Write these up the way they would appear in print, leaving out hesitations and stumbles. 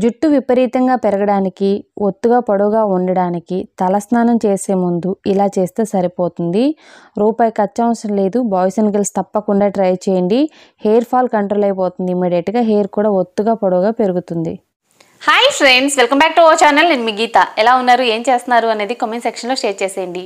జుట్టు విపరీతంగా పెరగడానికి, ఒత్తుగా పొడవుగా ఉండడానికి తలస్నానం చేసే ముందు ఇలా చేస్తే సరిపోతుంది. రూపాయి ఖర్చు అవసరం లేదు. బాయ్స్ అండ్ గర్ల్స్ తప్పకుండా ట్రై చేయండి. హెయిర్ ఫాల్ కంట్రోల్ అయిపోతుంది. ఇమ్మీడియట్గా హెయిర్ కూడా ఒత్తుగా పొడవుగా పెరుగుతుంది. Hi friends, welcome back to our channel. నేను మీ గీత. ఎలా ఉన్నారు, ఏం చేస్తున్నారు అనేది కామెంట్ సెక్షన్లో షేర్ చేసేయండి.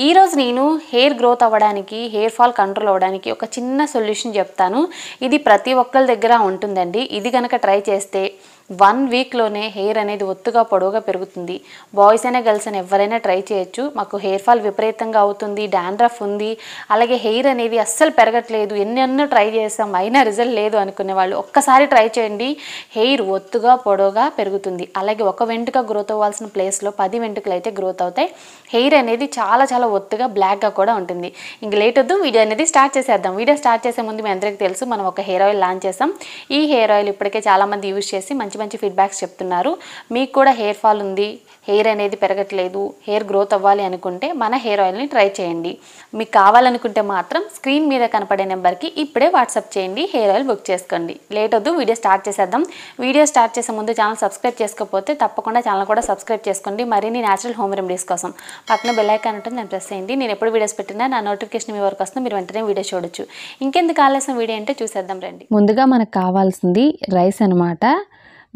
ఈరోజు నేను హెయిర్ గ్రోత్ అవ్వడానికి, హెయిర్ ఫాల్ కంట్రోల్ అవ్వడానికి ఒక చిన్న సొల్యూషన్ చెప్తాను. ఇది ప్రతి ఒక్కరి దగ్గర ఉంటుందండి. ఇది కనుక ట్రై చేస్తే 1 వీక్లోనే హెయిర్ అనేది ఒత్తుగా పొడవుగా పెరుగుతుంది. బాయ్స్ అయినా గర్ల్స్ అయినా ఎవరైనా ట్రై చేయొచ్చు. మాకు హెయిర్ ఫాల్ విపరీతంగా అవుతుంది, డాండ్రఫ్ ఉంది, అలాగే హెయిర్ అనేది అస్సలు పెరగట్లేదు, ఎన్నెన్నో ట్రై చేసాం అయినా రిజల్ట్ లేదు అనుకునే వాళ్ళు ఒక్కసారి ట్రై చేయండి. హెయిర్ ఒత్తుగా పొడవుగా పెరుగుతుంది. అలాగే ఒక వెంట్రుక గ్రోత్ అవ్వాల్సిన ప్లేస్లో 10 వెంట్రుకలు అయితే గ్రోత్ అవుతాయి. హెయిర్ అనేది చాలా ఒత్తుగా బ్లాక్గా కూడా ఉంటుంది. ఇంక లేట్ వద్దు, వీడియో అనేది స్టార్ట్ చేసేద్దాం. వీడియో స్టార్ట్ చేసే ముందు మీ అందరికీ తెలుసు, మనం ఒక హెయిర్ ఆయిల్ లాంచ్ చేసాం. ఈ హెయిర్ ఆయిల్ ఇప్పటికే చాలామంది యూజ్ చేసి మంచి ఫీడ్బ్యాక్స్ చెప్తున్నారు. మీకు కూడా హెయిర్ ఫాల్ ఉంది, హెయిర్ అనేది పెరగట్లేదు, హెయిర్ గ్రోత్ అవ్వాలి అనుకుంటే మన హెయిర్ ఆయిల్ని ట్రై చేయండి. మీకు కావాలనుకుంటే మాత్రం స్క్రీన్ మీద కనపడే నెంబర్కి ఇప్పుడే వాట్సాప్ చేయండి, హెయిర్ ఆయిల్ బుక్ చేసుకోండి. లేట్ వద్దు, వీడియో స్టార్ట్ చేసేద్దాం. వీడియో స్టార్ట్ చేసే ముందు ఛానల్ సబ్స్క్రైబ్ చేసుకోకపోతే తప్పకుండా ఛానల్ కూడా సబ్స్క్రైబ్ చేసుకోండి. మరిన్ని న్యాచురల్ హోమ్ రెమెడీస్ కోసం పక్కన బెల్ ఐకాన్ ఉంటుంది, దాన్ని ప్రెస్ చేయండి. నేను ఎప్పుడు వీడియోస్ పెట్టినా నా నోటిఫికేషన్ మీ వరకు వస్తుంది, మీరు వెంటనే వీడియో చూడొచ్చు. ఇంకెందుకు ఆలస్యం, వీడియో అంటే చూసేద్దాం రండి. ముందుగా మనకు కావాల్సింది రైస్ అనమాట.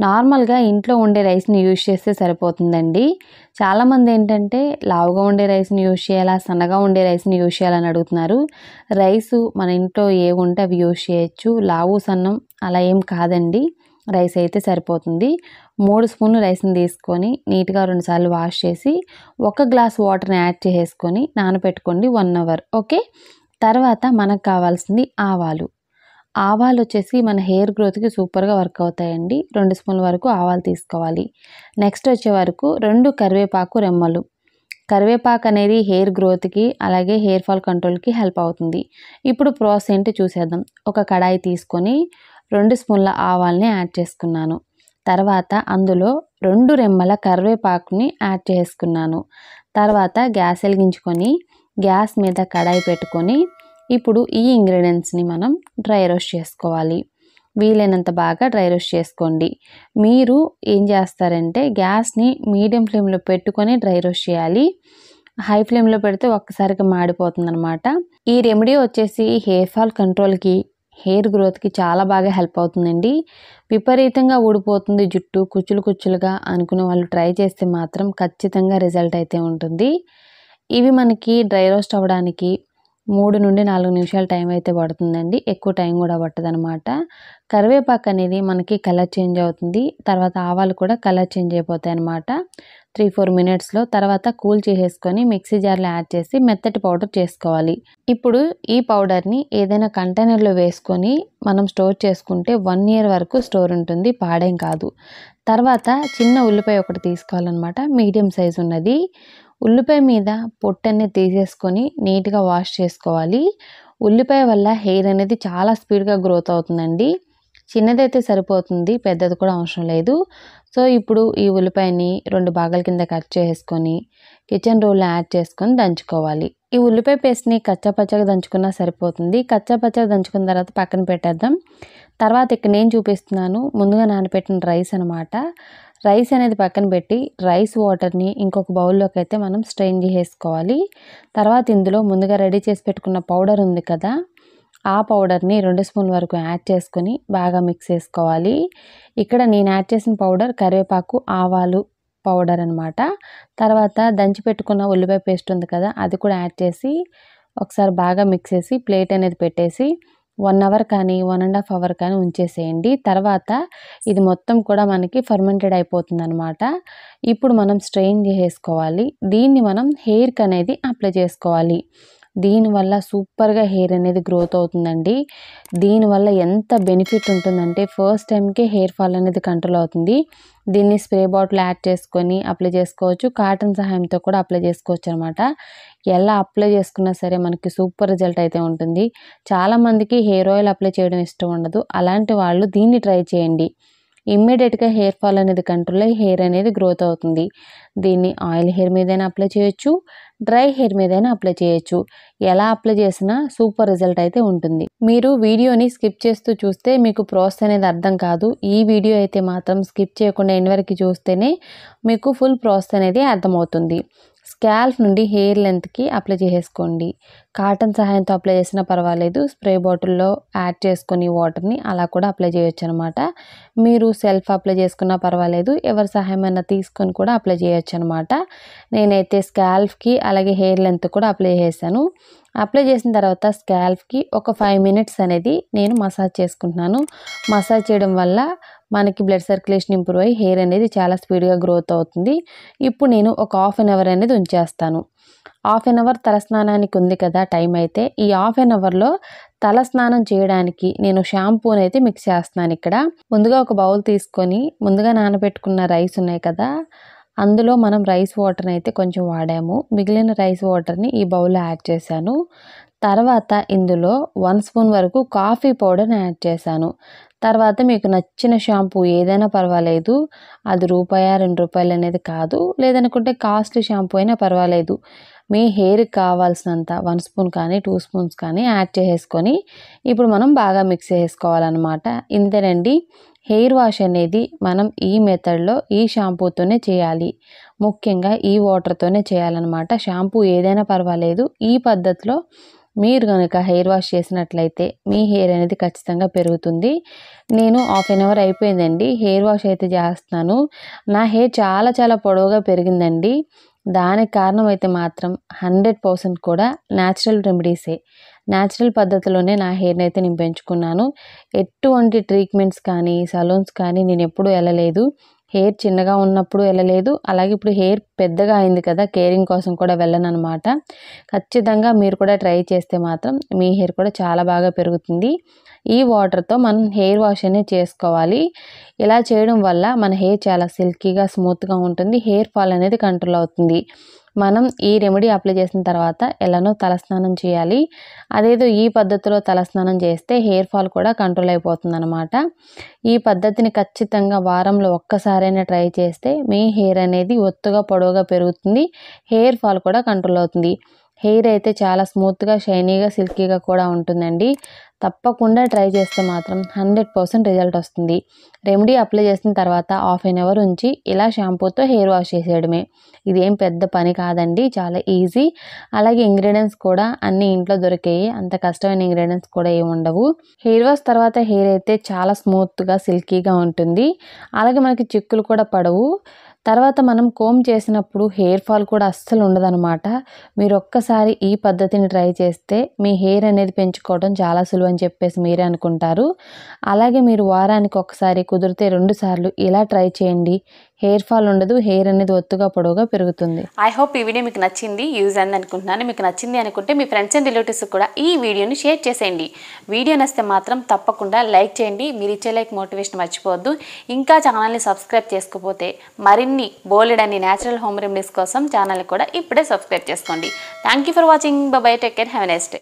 నార్మల్గా ఇంట్లో ఉండే రైస్ని యూజ్ చేస్తే సరిపోతుందండి. చాలామంది ఏంటంటే లావుగా ఉండే రైస్ని యూజ్ చేయాలా, సన్నగా ఉండే రైస్ని యూజ్ చేయాలని అడుగుతున్నారు. రైసు మన ఇంట్లో ఏవి ఉంటే అవి యూజ్ చేయొచ్చు. లావు సన్నం అలా ఏం కాదండి, రైస్ అయితే సరిపోతుంది. 3 స్పూన్లు రైస్ని తీసుకొని నీట్గా 2 సార్లు వాష్ చేసి 1 గ్లాస్ వాటర్ని యాడ్ చేసేసుకొని నానబెట్టుకోండి 1 అవర్. ఓకే. తర్వాత మనకు కావాల్సింది ఆవాలు వచ్చేసి మన హెయిర్ గ్రోత్కి సూపర్గా వర్క్ అవుతాయండి. 2 స్పూన్ల వరకు ఆవాలు తీసుకోవాలి. నెక్స్ట్ వచ్చే వరకు 2 కరివేపాకు రెమ్మలు. కరివేపాకు అనేది హెయిర్ గ్రోత్కి అలాగే హెయిర్ ఫాల్ కంట్రోల్కి హెల్ప్ అవుతుంది. ఇప్పుడు ప్రాసెస్ ఏంటి చూసేద్దాం. ఒక కడాయి తీసుకొని 2 స్పూన్ల ఆవాల్ని యాడ్ చేసుకున్నాను. తర్వాత అందులో 2 రెమ్మల కరివేపాకుని యాడ్ చేసుకున్నాను. తర్వాత గ్యాస్ వెలిగించుకొని గ్యాస్ మీద కడాయి పెట్టుకొని ఇప్పుడు ఈ ఇంగ్రీడియంట్స్ని మనం డ్రై రోస్ట్ చేసుకోవాలి. వీలైనంత బాగా డ్రై రోస్ట్ చేసుకోండి. మీరు ఏం చేస్తారంటే గ్యాస్ని మీడియం ఫ్లేమ్లో పెట్టుకొని డ్రై రోస్ట్ చేయాలి. హై ఫ్లేమ్లో పెడితే ఒక్కసారిగా మాడిపోతుంది అనమాట. ఈ రెమెడీ వచ్చేసి హెయిర్ ఫాల్ కంట్రోల్కి, హెయిర్ గ్రోత్కి చాలా బాగా హెల్ప్ అవుతుందండి. విపరీతంగా ఊడిపోతుంది జుట్టు, కుచ్చులుగా అనుకునే వాళ్ళు ట్రై చేస్తే మాత్రం ఖచ్చితంగా రిజల్ట్ అయితే ఉంటుంది. ఇవి మనకి డ్రై రోస్ట్ అవ్వడానికి 3 నుండి 4 నిమిషాల టైం అయితే పడుతుందండి. ఎక్కువ టైం కూడా పట్టదనమాట. కరివేపాకు అనేది మనకి కలర్ చేంజ్ అవుతుంది. తర్వాత ఆవాలు కూడా కలర్ చేంజ్ అయిపోతాయి అనమాట 3-4 మినిట్స్లో. తర్వాత కూల్ చేసేసుకొని మిక్సీ జార్లో యాడ్ చేసి మెత్తటి పౌడర్ చేసుకోవాలి. ఇప్పుడు ఈ పౌడర్ని ఏదైనా కంటైనర్లో వేసుకొని మనం స్టోర్ చేసుకుంటే 1 ఇయర్ వరకు స్టోర్ ఉంటుంది, పాడేం కాదు. తర్వాత చిన్న ఉల్లిపాయ ఒకటి తీసుకోవాలన్నమాట, మీడియం సైజు ఉన్నది. ఉల్లిపాయ మీద పొట్టు అనేది తీసేసుకొని నీట్గా వాష్ చేసుకోవాలి. ఉల్లిపాయ వల్ల హెయిర్ అనేది చాలా స్పీడ్గా గ్రోత్ అవుతుందండి. చిన్నదైతే సరిపోతుంది, పెద్దది కూడా అవసరం లేదు. సో ఇప్పుడు ఈ ఉల్లిపాయని 2 భాగాల కింద కట్ చేసుకొని కిచెన్ రోల్లో యాడ్ చేసుకొని దంచుకోవాలి. ఈ ఉల్లిపాయ పేస్ట్ని కచ్చాపచ్చగా దంచుకున్నా సరిపోతుంది. కచ్చాపచ్చగా దంచుకున్న తర్వాత పక్కన పెట్టేద్దాం. తర్వాత ఇక్కడ నేను చూపిస్తున్నాను ముందుగా నానబెట్టిన రైస్ అనమాట. రైస్ అనేది పక్కన పెట్టి రైస్ వాటర్ని ఇంకొక బౌల్లోకి అయితే మనం స్ట్రెయిన్ చేసేసుకోవాలి. తర్వాత ఇందులో ముందుగా రెడీ చేసి పెట్టుకున్న పౌడర్ ఉంది కదా, ఆ పౌడర్ని 2 స్పూన్ల వరకు యాడ్ చేసుకొని బాగా మిక్స్ చేసుకోవాలి. ఇక్కడ నేను యాడ్ చేసిన పౌడర్ కరివేపాకు ఆవాలు పౌడర్ అనమాట. తర్వాత దంచి పెట్టుకున్న ఉల్లిపాయ పేస్ట్ ఉంది కదా, అది కూడా యాడ్ చేసి ఒకసారి బాగా మిక్స్ చేసి ప్లేట్ అనేది పెట్టేసి 1 అవర్ కానీ 1.5 అవర్ కానీ ఉంచేసేయండి. తర్వాత ఇది మొత్తం కూడా మనకి ఫర్మెంటెడ్ అయిపోతుంది అనమాట. ఇప్పుడు మనం స్ట్రెయిన్ చేసేసుకోవాలి. దీన్ని మనం హెయిర్కి అనేది అప్లై చేసుకోవాలి. దీనివల్ల సూపర్గా హెయిర్ అనేది గ్రోత్ అవుతుందండి. దీనివల్ల ఎంత బెనిఫిట్ ఉంటుందంటే ఫస్ట్ టైంకే హెయిర్ ఫాల్ అనేది కంట్రోల్ అవుతుంది. దీన్ని స్ప్రే బాటిల్ యాడ్ చేసుకొని అప్లై చేసుకోవచ్చు, కాటన్ సహాయంతో కూడా అప్లై చేసుకోవచ్చు అనమాట. ఎలా అప్లై చేసుకున్నా సరే మనకి సూపర్ రిజల్ట్ అయితే ఉంటుంది. చాలామందికి హెయిర్ ఆయిల్ అప్లై చేయడం ఇష్టం ఉండదు, అలాంటి వాళ్ళు దీన్ని ట్రై చేయండి. ఇమ్మీడియట్గా హెయిర్ ఫాల్ అనేది కంట్రోల్ అయ్యి హెయిర్ అనేది గ్రోత్ అవుతుంది. దీన్ని ఆయిల్ హెయిర్ మీదైనా అప్లై చేయొచ్చు, డ్రై హెయిర్ మీదైనా అప్లై చేయొచ్చు. ఎలా అప్లై చేసినా సూపర్ రిజల్ట్ అయితే ఉంటుంది. మీరు వీడియోని స్కిప్ చేస్తూ చూస్తే మీకు ప్రాసెస్ అనేది అర్థం కాదు. ఈ వీడియో అయితే మాత్రం స్కిప్ చేయకుండా ఎండ్ వరకు చూస్తేనే మీకు ఫుల్ ప్రాసెస్ అనేది అర్థమవుతుంది. స్కాల్ప్ నుండి హెయిర్ లెంత్కి అప్లై చేసేసుకోండి. కాటన్ సహాయంతో అప్లై చేసినా పర్వాలేదు, స్ప్రే బాటిల్లో యాడ్ చేసుకొని వాటర్ని అలా కూడా అప్లై చేయొచ్చు అనమాట. మీరు సెల్ఫ్ అప్లై చేసుకున్నా పర్వాలేదు, ఎవరి సహాయమైనా తీసుకొని కూడా అప్లై చేయొచ్చు అనమాట. నేనైతే స్కాల్ప్కి అలాగే హెయిర్ లెంత్ కూడా అప్లై చేశాను. అప్లై చేసిన తర్వాత స్కాల్ప్కి ఒక 5 మినిట్స్ అనేది నేను మసాజ్ చేసుకుంటున్నాను. మసాజ్ చేయడం వల్ల మనకి బ్లడ్ సర్క్యులేషన్ ఇంప్రూవ్ అయ్యి హెయిర్ అనేది చాలా స్పీడ్గా గ్రోత్ అవుతుంది. ఇప్పుడు నేను ఒక హాఫ్ అన్ అవర్ అనేది ఉంచేస్తాను. హాఫ్ అన్ అవర్ తలస్నానానికి ఉంది కదా టైం అయితే, ఈ హాఫ్ అన్ అవర్లో తలస్నానం చేయడానికి నేను షాంపూని అయితే మిక్స్ చేస్తున్నాను. ఇక్కడ ముందుగా ఒక బౌల్ తీసుకొని ముందుగా నానబెట్టుకున్న రైస్ ఉన్నాయి కదా, అందులో మనం రైస్ వాటర్ని అయితే కొంచెం వాడాము. మిగిలిన రైస్ వాటర్ని ఈ బౌల్లో యాడ్ చేశాను. తర్వాత ఇందులో 1 స్పూన్ వరకు కాఫీ పౌడర్ని యాడ్ చేశాను. తర్వాత మీకు నచ్చిన షాంపూ ఏదైనా పర్వాలేదు, అది ₹2 అనేది కాదు, లేదనుకుంటే కాస్ట్లీ షాంపూ అయినా పర్వాలేదు. మీ హెయిర్కి కావాల్సినంత 1 స్పూన్ కానీ 2 స్పూన్స్ కానీ యాడ్ చేసేసుకొని ఇప్పుడు మనం బాగా మిక్స్ చేసుకోవాలన్నమాట. ఇంతేనండి. హెయిర్ వాష్ అనేది మనం ఈ మెథడ్లో ఈ షాంపూతోనే చేయాలి. ముఖ్యంగా ఈ వాటర్తోనే చేయాలన్నమాట. షాంపూ ఏదైనా పర్వాలేదు. ఈ పద్ధతిలో మీరు కనుక హెయిర్ వాష్ చేసినట్లయితే మీ హెయిర్ అనేది ఖచ్చితంగా పెరుగుతుంది. నేను హాఫ్ అన్ అవర్ అయిపోయిందండి, హెయిర్ వాష్ అయితే చేస్తున్నాను. నా హెయిర్ చాలా చాలా పొడవుగా పెరిగిందండి. దానికి కారణం అయితే మాత్రం 100% కూడా న్యాచురల్ రెమెడీసే. న్యాచురల్ పద్ధతిలోనే నా హెయిర్ని అయితే నేను పెంచుకున్నాను. ఎటువంటి ట్రీట్మెంట్స్ కానీ సలూన్స్ కానీ నేను ఎప్పుడూ వెళ్ళలేదు. హెయిర్ చిన్నగా ఉన్నప్పుడు వెళ్ళలేదు, అలాగే ఇప్పుడు హెయిర్ పెద్దగా అయింది కదా, కేరింగ్ కోసం కూడా వెళ్ళను అనమాట. ఖచ్చితంగా మీరు కూడా ట్రై చేస్తే మాత్రం మీ హెయిర్ కూడా చాలా బాగా పెరుగుతుంది. ఈ వాటర్తో మనం హెయిర్ వాష్ అనేది చేసుకోవాలి. ఇలా చేయడం వల్ల మన హెయిర్ చాలా సిల్కీగా స్మూత్గా ఉంటుంది. హెయిర్ ఫాల్ అనేది కంట్రోల్ అవుతుంది. మనం ఈ రెమెడీ అప్లై చేసిన తర్వాత ఎలానో తలస్నానం చేయాలి. అదేదో ఈ పద్ధతిలో తలస్నానం చేస్తే హెయిర్ ఫాల్ కూడా కంట్రోల్ అయిపోతుంది అనమాట. ఈ పద్ధతిని ఖచ్చితంగా వారంలో ఒక్కసారైనా ట్రై చేస్తే మీ హెయిర్ అనేది ఒత్తుగా పొడవుగా పెరుగుతుంది. హెయిర్ ఫాల్ కూడా కంట్రోల్ అవుతుంది. హెయిర్ అయితే చాలా స్మూత్గా షైనీగా సిల్కీగా కూడా ఉంటుందండి. తప్పకుండా ట్రై చేస్తే మాత్రం 100% రిజల్ట్ వస్తుంది. రెమెడీ అప్లై చేసిన తర్వాత హాఫ్ అన్ అవర్ ఉంచి ఇలా షాంపూతో హెయిర్ వాష్ చేసేయడమే. ఇదేం పెద్ద పని కాదండి, చాలా ఈజీ. అలాగే ఇంగ్రీడియంట్స్ కూడా అన్ని ఇంట్లో దొరికాయి, అంత కష్టమైన ఇంగ్రీడియంట్స్ కూడా ఏమి ఉండవు. హెయిర్ వాష్ తర్వాత హెయిర్ అయితే చాలా స్మూత్గా సిల్కీగా ఉంటుంది. అలాగే మనకి చిక్కులు కూడా పడవు. తర్వాత మనం కోమ్ చేసినప్పుడు హెయిర్ ఫాల్ కూడా అస్సలు ఉండదన్నమాట. మీరు ఒక్కసారి ఈ పద్ధతిని ట్రై చేస్తే మీ హెయిర్ అనేది పెంచుకోవడం చాలా సులువు అని చెప్పేసి మీరే అనుకుంటారు. అలాగే మీరు వారానికి ఒకసారి కుదిరితే 2 సార్లు ఇలా ట్రై చేయండి. హెయిర్ ఫాల్ ఉండదు, హెయిర్ అనేది ఒత్తుగా పొడవుగా పెరుగుతుంది. ఐ హోప్ ఈ వీడియో మీకు నచ్చింది, యూజ్ అయింది అనుకుంటున్నాను. మీకు నచ్చింది అనుకుంటే మీ ఫ్రెండ్స్ అండ్ రిలేటివ్స్ కూడా ఈ వీడియోని షేర్ చేసేయండి. వీడియో నచ్చితే మాత్రం తప్పకుండా లైక్ చేయండి. మీరు ఇచ్చే లైక్ మోటివేషన్ మర్చిపోవద్దు. ఇంకా ఛానల్ని సబ్స్క్రైబ్ చేసుకోకపోతే మరిన్ని బోలెడన్ని న్యాచురల్ హోమ్ రెమెడీస్ కోసం ఛానల్ని కూడా ఇప్పుడే సబ్స్క్రైబ్ చేసుకోండి. Thank you for watching. By by, take care, have a nice day.